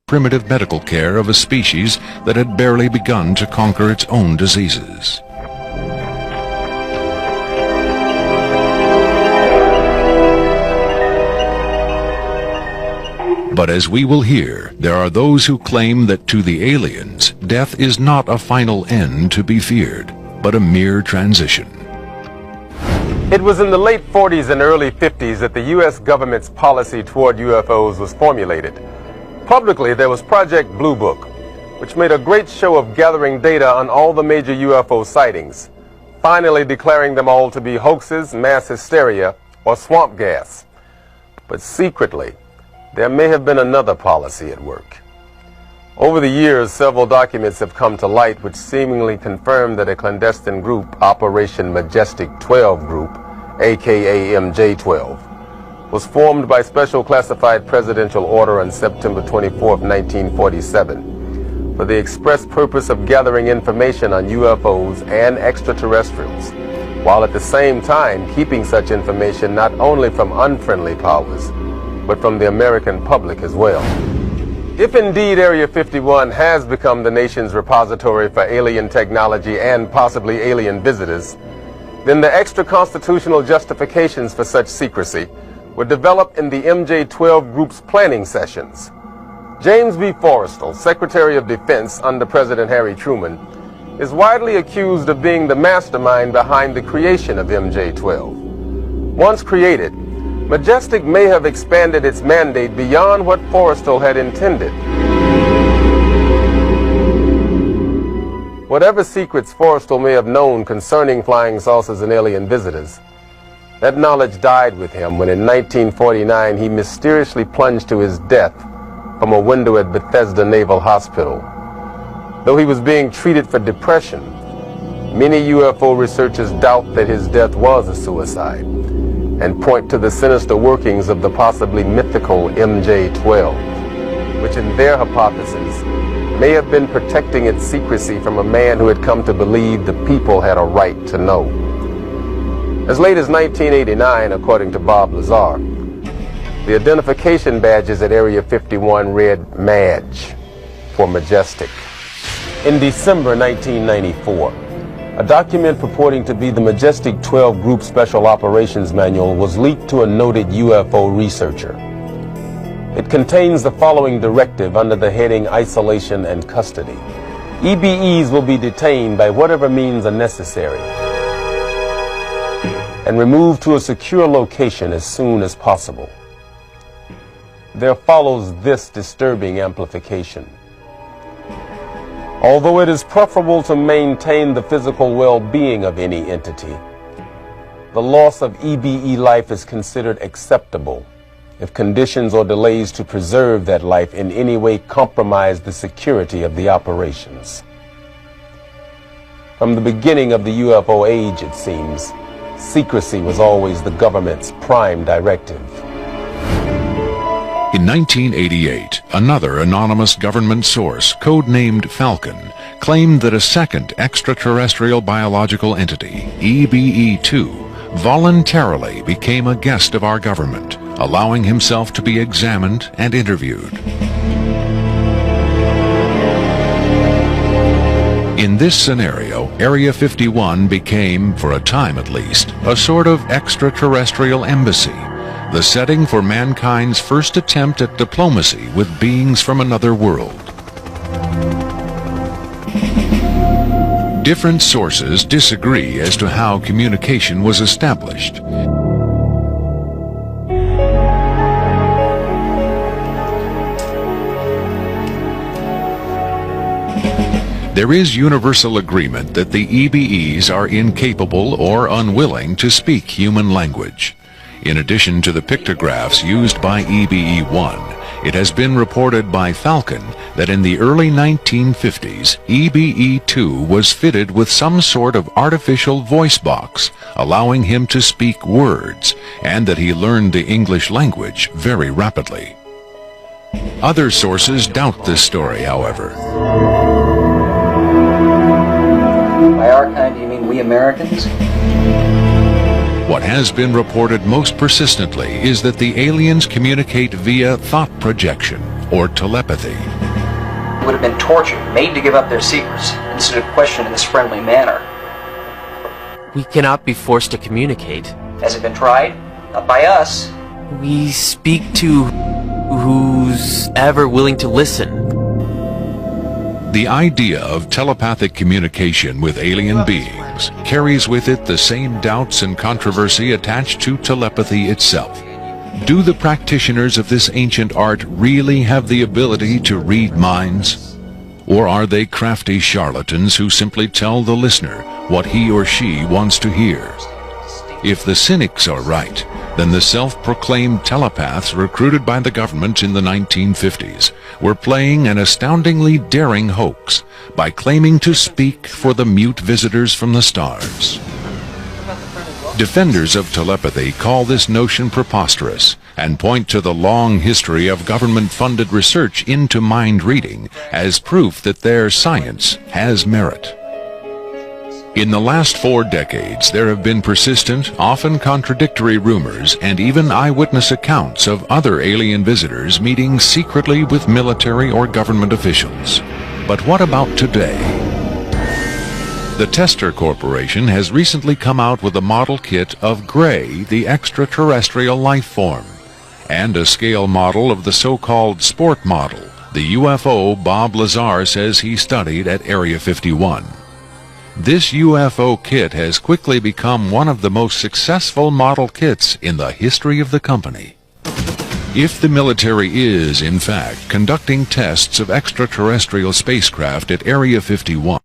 primitive medical care of a species that had barely begun to conquer its own diseases. But as we will hear, there are those who claim that to the aliens, death is not a final end to be feared, but a mere transition. It was in the late 40s and early 50s that the U.S. government's policy toward UFOs was formulated. Publicly, there was Project Blue Book, which made a great show of gathering data on all the major UFO sightings, finally declaring them all to be hoaxes, mass hysteria, or swamp gas. But secretly, there may have been another policy at work. Over the years, several documents have come to light which seemingly confirm that a clandestine group, Operation Majestic 12 Group, aka MJ-12, was formed by special classified presidential order on September 24, 1947, for the express purpose of gathering information on UFOs and extraterrestrials, while at the same time keeping such information not only from unfriendly powers, but from the American public as well. If indeed Area 51 has become the nation's repository for alien technology and possibly alien visitors, then the extra-constitutional justifications for such secrecy were developed in the MJ-12 Group's planning sessions. James B. Forrestal, Secretary of Defense under President Harry Truman, is widely accused of being the mastermind behind the creation of MJ-12. Once created, Majestic may have expanded its mandate beyond what Forrestal had intended. Whatever secrets Forrestal may have known concerning flying saucers and alien visitors, that knowledge died with him when in 1949 he mysteriously plunged to his death from a window at Bethesda Naval Hospital. Though he was being treated for depression, many UFO researchers doubt that his death was a suicide, and point to the sinister workings of the possibly mythical MJ-12, which in their hypothesis may have been protecting its secrecy from a man who had come to believe the people had a right to know. As late as 1989, according to Bob Lazar, the identification badges at Area 51 read MAJ for Majestic. In December 1994, a document purporting to be the Majestic 12 Group Special Operations Manual was leaked to a noted UFO researcher. It contains the following directive under the heading Isolation and Custody. EBEs will be detained by whatever means are necessary and removed to a secure location as soon as possible. There follows this disturbing amplification. Although it is preferable to maintain the physical well-being of any entity, the loss of EBE life is considered acceptable if conditions or delays to preserve that life in any way compromise the security of the operations. From the beginning of the UFO age, it seems, secrecy was always the government's prime directive. In 1988, another anonymous government source, codenamed Falcon, claimed that a second extraterrestrial biological entity, EBE-2, voluntarily became a guest of our government, allowing himself to be examined and interviewed. In this scenario, Area 51 became, for a time at least, a sort of extraterrestrial embassy, the setting for mankind's first attempt at diplomacy with beings from another world. Different sources disagree as to how communication was established. There is universal agreement that the EBEs are incapable or unwilling to speak human language. In addition to the pictographs used by EBE-1, it has been reported by Falcon that in the early 1950s, EBE-2 was fitted with some sort of artificial voice box, allowing him to speak words, and that he learned the English language very rapidly. Other sources doubt this story, however. By our kind, do you mean we Americans? What has been reported most persistently is that the aliens communicate via thought projection, or telepathy. Would have been tortured, made to give up their secrets, instead of questioned in this friendly manner. We cannot be forced to communicate. Has it been tried? Not by us. We speak to who's ever willing to listen. The idea of telepathic communication with alien beings carries with it the same doubts and controversy attached to telepathy itself. Do the practitioners of this ancient art really have the ability to read minds? Or are they crafty charlatans who simply tell the listener what he or she wants to hear? If the cynics are right, then the self-proclaimed telepaths recruited by the government in the 1950s were playing an astoundingly daring hoax by claiming to speak for the mute visitors from the stars. Defenders of telepathy call this notion preposterous and point to the long history of government-funded research into mind reading as proof that their science has merit. In the last 4 decades, there have been persistent, often contradictory rumors and even eyewitness accounts of other alien visitors meeting secretly with military or government officials. But what about today? The Tester Corporation has recently come out with a model kit of Gray, the extraterrestrial life form, and a scale model of the so-called sport model, the UFO Bob Lazar says he studied at Area 51. This UFO kit has quickly become one of the most successful model kits in the history of the company. If the military is, in fact, conducting tests of extraterrestrial spacecraft at Area 51,